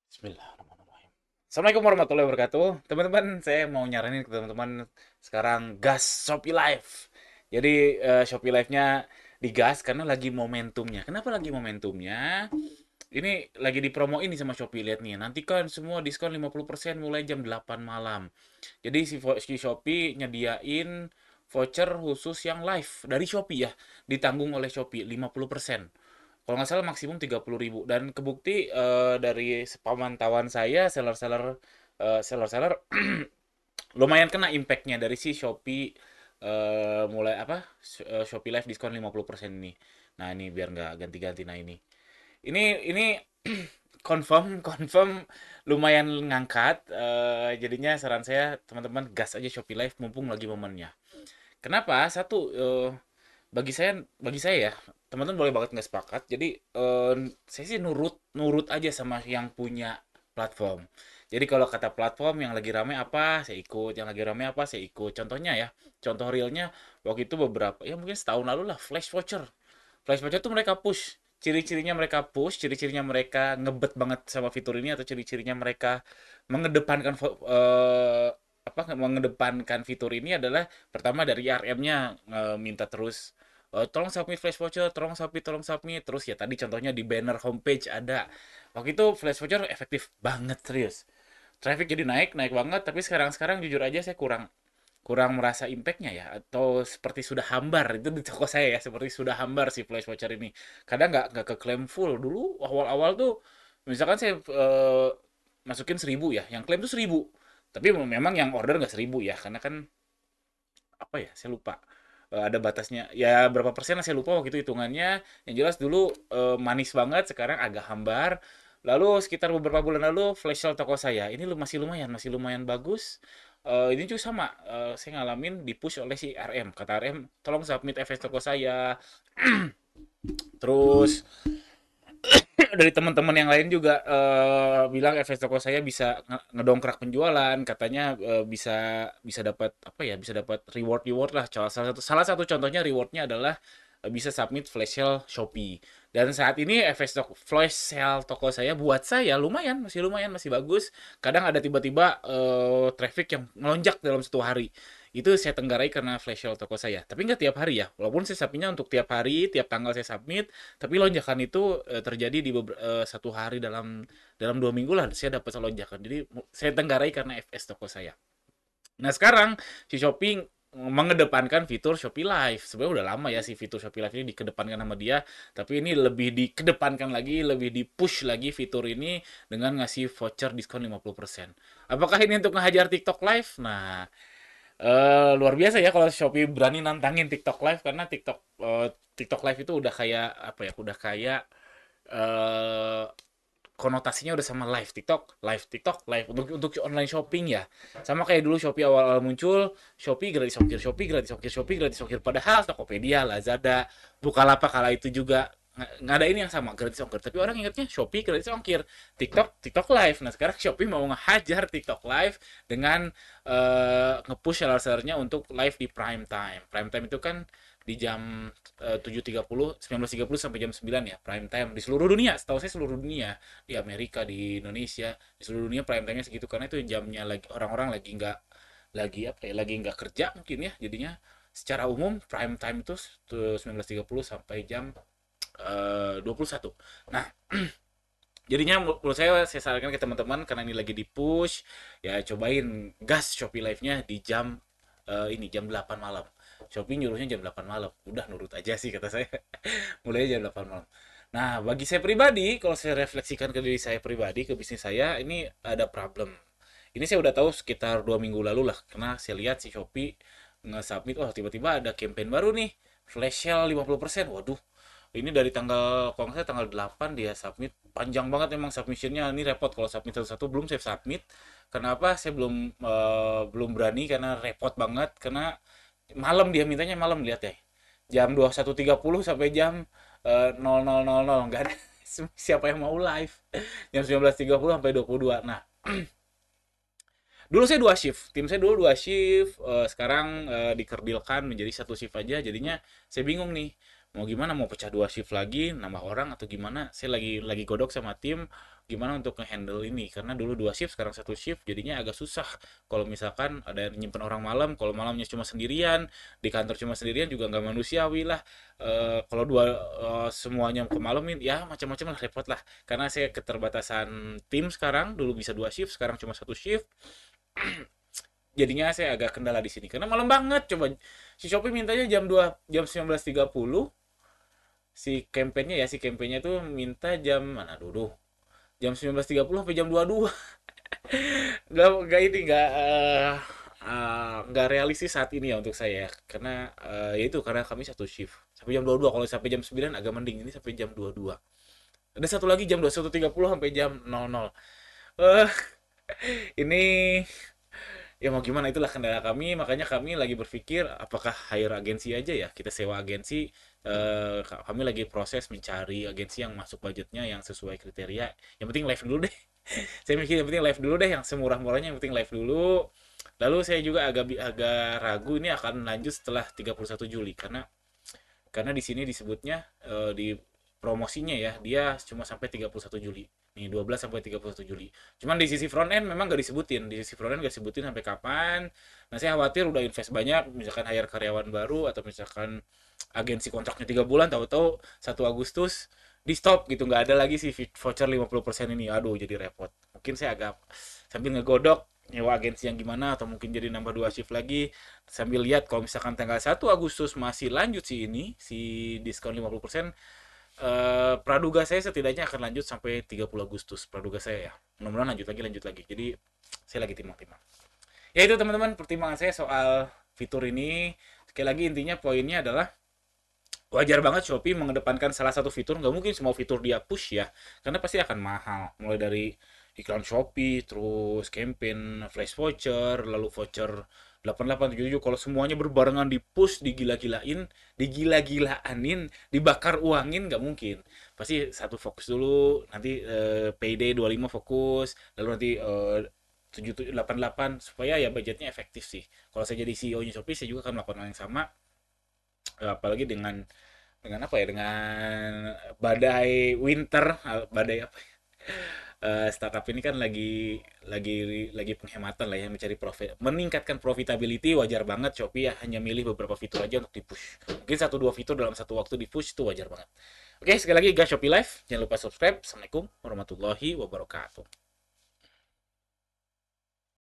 Bismillahirrahmanirrahim. Assalamualaikum warahmatullahi wabarakatuh. Teman-teman, saya mau nyaranin ke teman-teman sekarang gas Shopee Live. Jadi Shopee Live-nya digas karena lagi momentumnya. Kenapa lagi momentumnya? Ini lagi dipromoin nih sama Shopee, lihat nih. Nanti kan semua diskon 50% mulai jam 8 malam. Jadi si Shopee nyediain voucher khusus yang live dari Shopee ya, ditanggung oleh Shopee 50%. Kalau nggak salah maksimum 30.000 dan kebukti dari pemantauan saya seller-seller lumayan kena impactnya dari si Shopee mulai apa Shopee Live diskon 50% ini. Nah, ini biar nggak ganti-ganti. Nah, ini confirm confirm lumayan ngangkat, jadinya saran saya teman-teman gas aja Shopee Live mumpung lagi momennya. Kenapa? Satu, bagi saya ya, teman-teman boleh banget nggak sepakat. Jadi saya sih nurut nurut aja sama yang punya platform. Jadi kalau kata platform yang lagi rame apa, saya ikut. Yang lagi rame apa, saya ikut. Contohnya ya, contoh realnya waktu itu beberapa, ya mungkin setahun lalu lah, Flash Voucher. Flash Voucher tuh mereka push. Ciri-cirinya mereka push, ciri-cirinya mereka ngebet banget sama fitur ini, atau ciri-cirinya mereka mengedepankan mengedepankan fitur ini adalah pertama dari RM-nya minta terus tolong submit flash voucher, tolong submit. Terus ya tadi contohnya di banner homepage ada. Waktu itu flash voucher efektif banget, serius. Traffic jadi naik, naik banget. Tapi sekarang-sekarang jujur aja saya kurang kurang merasa impactnya ya, atau seperti sudah hambar itu di toko saya ya, seperti sudah hambar si flash voucher ini. Kadang nggak ke claim full. Dulu awal-awal tuh misalkan saya masukin 1.000 ya, yang klaim tuh 1.000, tapi memang yang order nggak 1.000 ya, karena kan apa ya, saya lupa. Ada batasnya ya, berapa persen lah saya lupa waktu itu hitungannya. Yang jelas dulu manis banget, sekarang agak hambar. Lalu sekitar beberapa bulan lalu flash sale toko saya ini masih lumayan bagus. Ini juga sama, saya ngalamin di push oleh si RM. Kata RM, tolong submit FS toko saya. Terus dari teman-teman yang lain juga bilang FS toko saya bisa ngedongkrak penjualan, katanya bisa bisa dapat apa ya, bisa dapat reward lah. Salah satu contohnya rewardnya adalah bisa submit flash sale Shopee. Dan saat ini flash sale toko saya buat saya lumayan masih bagus. Kadang ada tiba-tiba traffic yang melonjak dalam 1 hari. Itu saya tenggarai karena flash sale toko saya. Tapi nggak tiap hari ya. Walaupun saya submitnya untuk tiap hari, tiap tanggal saya submit, tapi lonjakan itu terjadi di 1 hari dalam dalam 2 minggu lah, saya dapat lonjakan. Jadi saya tenggarai karena FS toko saya. Nah, sekarang si Shopee mengedepankan fitur Shopee Live. Sebenarnya udah lama ya si fitur Shopee Live ini dikedepankan sama dia, tapi ini lebih dikedepankan lagi, lebih di-push lagi fitur ini dengan ngasih voucher diskon 50%. Apakah ini untuk ngehajar TikTok Live? Nah, luar biasa ya kalau Shopee berani nantangin TikTok Live, karena TikTok Live itu udah kayak apa ya? Udah kayak eh konotasinya udah sama live untuk online shopping ya. Sama kayak dulu Shopee awal-awal muncul, Shopee gratis ongkir. Padahal Tokopedia, Lazada, Bukalapak kala itu juga nggak ada ini yang sama, gratis ongkir. Tapi orang ingatnya Shopee gratis ongkir, TikTok Live. Nah, sekarang Shopee mau ngehajar TikTok Live dengan nge-push seller-sellernya untuk live di prime time. Prime time itu kan di jam 19.30 sampai jam 9 ya, prime time di seluruh dunia. Setahu saya seluruh dunia, di Amerika, di Indonesia, di seluruh dunia prime time-nya segitu, karena itu jamnya lagi orang-orang lagi nggak kerja mungkin ya. Jadinya secara umum prime time itu 19.30 sampai jam 21. Nah, jadinya menurut saya sarankan ke teman-teman, karena ini lagi di push ya, cobain gas Shopee Live-nya di jam 8 malam. Shopee nyuruhnya jam 8 malam. Udah nurut aja sih kata saya. Mulai jam 8 malam. Nah, bagi saya pribadi, kalau saya refleksikan ke diri saya pribadi, ke bisnis saya, ini ada problem. Ini saya udah tahu sekitar 2 minggu lalu lah, karena saya lihat si Shopee nge-submit, wah tiba-tiba ada campaign baru nih, flash sale 50%. Waduh, ini dari tanggal, kalau nggak salah tanggal 8 dia submit. Panjang banget emang submissionnya, ini repot kalau submit satu-satu. Belum saya submit. Kenapa? Saya belum berani, karena repot banget, karena malam, dia mintanya malam, lihat ya. Jam 21.30 sampai jam 00.00, nggak ada siapa yang mau live. Jam 19.30 sampai 22. Nah, dulu saya dua shift, tim saya dulu dua shift, sekarang dikerdilkan menjadi satu shift aja. Jadinya saya bingung nih, mau gimana, mau pecah dua shift lagi, nambah orang atau gimana. Saya lagi godok sama tim gimana untuk ngehandle ini, karena dulu dua shift sekarang satu shift jadinya agak susah. Kalau misalkan ada yang nyimpen orang malam, kalau malamnya cuma sendirian, di kantor cuma sendirian juga nggak manusiawi lah. Kalau dua semuanya ke malamin ya macam-macam lah, repot lah, karena saya keterbatasan tim sekarang. Dulu bisa dua shift, sekarang cuma satu shift. Jadinya saya agak kendala di sini karena malam banget. Coba si Shopee mintanya jam 19.30, si kampanyenya tuh minta jam mana dulu, jam 19.30 sampai jam 22. Nggak ini nggak realistis saat ini ya untuk saya ya. Karena ya itu karena kami satu shift sampai jam 22. Kalau sampai jam 9 agak mending, ini sampai jam 22. Ada satu lagi jam 21.30 sampai jam 00. eh ini ya mau gimana, itulah kendala kami. Makanya kami lagi berpikir apakah hire agensi aja ya, kita sewa agensi. Kami lagi proses mencari agensi yang masuk budgetnya, yang sesuai kriteria. Yang penting live dulu deh. Saya mikir yang penting live dulu deh, yang semurah-murahnya yang penting live dulu. Lalu saya juga agak ragu ini akan lanjut setelah 31 Juli, karena di sini disebutnya di promosinya ya, dia cuma sampai 31 Juli. Nih 12 sampai 31 Juli. Cuman di sisi front end memang gak disebutin. Di sisi front end gak disebutin sampai kapan. Nah, saya khawatir udah invest banyak, misalkan hire karyawan baru atau misalkan agensi kontraknya 3 bulan, tahu-tahu 1 Agustus di stop gitu, nggak ada lagi si voucher 50% ini. Aduh, jadi repot. Mungkin saya agak sambil ngegodok nyewa agensi yang gimana, atau mungkin jadi nambah 2 shift lagi sambil lihat kalau misalkan tanggal 1 Agustus masih lanjut si diskon 50%. Praduga saya setidaknya akan lanjut sampai 30 Agustus praduga saya ya. Mudah-mudahan lanjut lagi. Jadi saya lagi timbang-timbang. Ya itu teman-teman pertimbangan saya soal fitur ini. Sekali lagi intinya poinnya adalah wajar banget Shopee mengedepankan salah satu fitur. Nggak mungkin semua fitur dia push ya, karena pasti akan mahal. Mulai dari iklan Shopee, terus campaign, flash voucher, lalu voucher 8877. Kalau semuanya berbarengan di push, digila-gilaanin, dibakar uangin, nggak mungkin. Pasti satu fokus dulu, nanti payday 25 fokus, lalu nanti 7788, supaya ya budgetnya efektif sih. Kalau saya jadi CEO-nya Shopee, saya juga akan melakukan hal yang sama. Apalagi dengan apa ya, dengan badai winter, badai apa ya? Startup ini kan lagi penghematan lah ya, mencari profit, meningkatkan profitability. Wajar banget Shopee ya hanya milih beberapa fitur aja untuk dipush. Mungkin satu dua fitur dalam satu waktu dipush, itu wajar banget. Oke, sekali lagi guys, Shopee Live, jangan lupa subscribe. Assalamualaikum warahmatullahi wabarakatuh.